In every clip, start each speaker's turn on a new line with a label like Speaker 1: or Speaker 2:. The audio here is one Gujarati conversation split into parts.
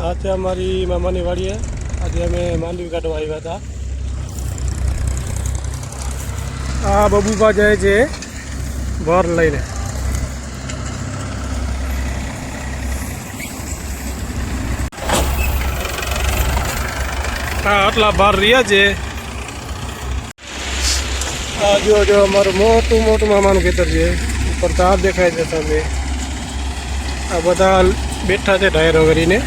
Speaker 1: આ છે અમારી મામાની વાડીએ. આજે અમે માંડવી કાઢવા આવ્યા હતા. આ બબુભા જાય છે ભર લઈને. હા, આટલા ભાર રહ્યા છે. આ જો અમારું મોટું મોટું મામાનું ખેતર છે. ઉપર તાર દેખાય છે સામે. આ બધા બેઠા છે ટાયરો કરીને.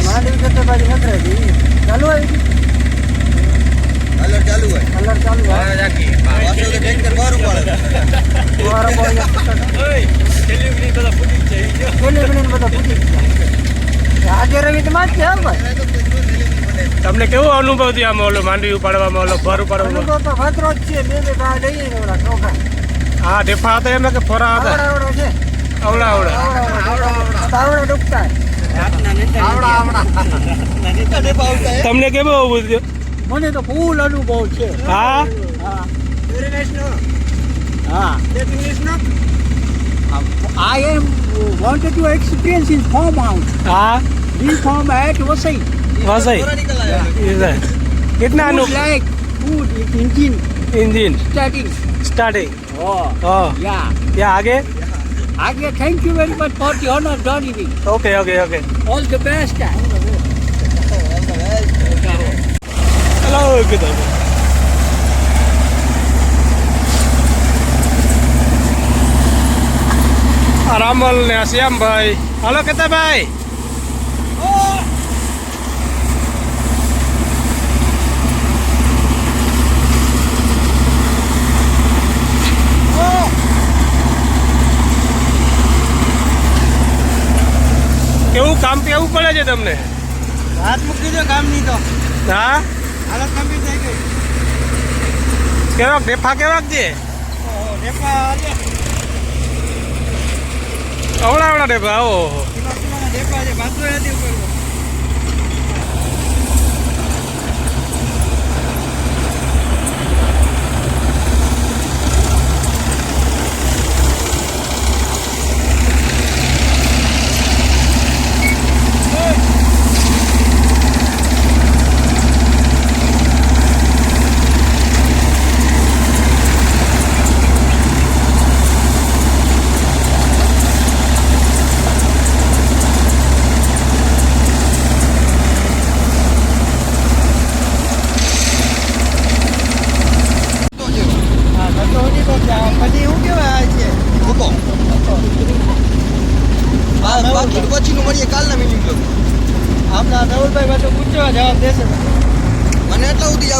Speaker 2: માંડવી ખેતર બાજુ નકરાતી ચાલુ આવી કલર ચાલુ હોય પાછો તો ટેન્કર બહાર ઉપાડે બધા ફૂટી આજે રવિ તો માં જ છે ભાઈ.
Speaker 1: તમને કેવો અનુભવ થયો આમાં ઓલો માંડવી ઉપાડવામાં ઓલો ભર ઉપાડવામાં?
Speaker 2: અનુભવ તો ખતરો જ છે. બે ગા લઈએ ને ઓલા ચોખા.
Speaker 1: હા, ઢેફા હતા એમ કે ફોરા હતા?
Speaker 2: આવડા છે.
Speaker 1: આવડા
Speaker 2: ડૂબતા
Speaker 1: તમને કેવો અનુભવ થયો?
Speaker 2: મને તો ફૂલ અનુભવ છે.
Speaker 1: હા
Speaker 2: I wanted to experience in farmhouse.
Speaker 1: હા,
Speaker 2: We farm at Vasai.
Speaker 1: Vasai કેટલા
Speaker 2: Food like food, engine
Speaker 1: engine
Speaker 2: starting.
Speaker 1: Starting
Speaker 2: Oh,
Speaker 1: हाँ
Speaker 2: yeah.
Speaker 1: क्या आगे?
Speaker 2: Agya, thank you very much for the honor, Johnny B.
Speaker 1: Okay okay okay
Speaker 2: All the best.
Speaker 1: Hello किधर रामल ने श्याम भाई. हेलो कहता भाई. કેવું કામ કેવું પડે છે તમને?
Speaker 2: હાથ મૂકી દો કામ નહીં તો
Speaker 1: હા,
Speaker 2: હાલત કમ્પ્લીટ થઈ ગઈ.
Speaker 1: કેવાક ઢેફા કેવાક છે? અવળા ઢેફા. ઓહો,
Speaker 2: ડેપા છે. બાંધો નથી ઉપર. પછી શું કહેવાય છે બાકી પછીનું મળીએ કાલના મિનિંગ. આપણા ધવલભાઈ પાછો પૂછવા જવાબ દેશે. મને એટલા સુધી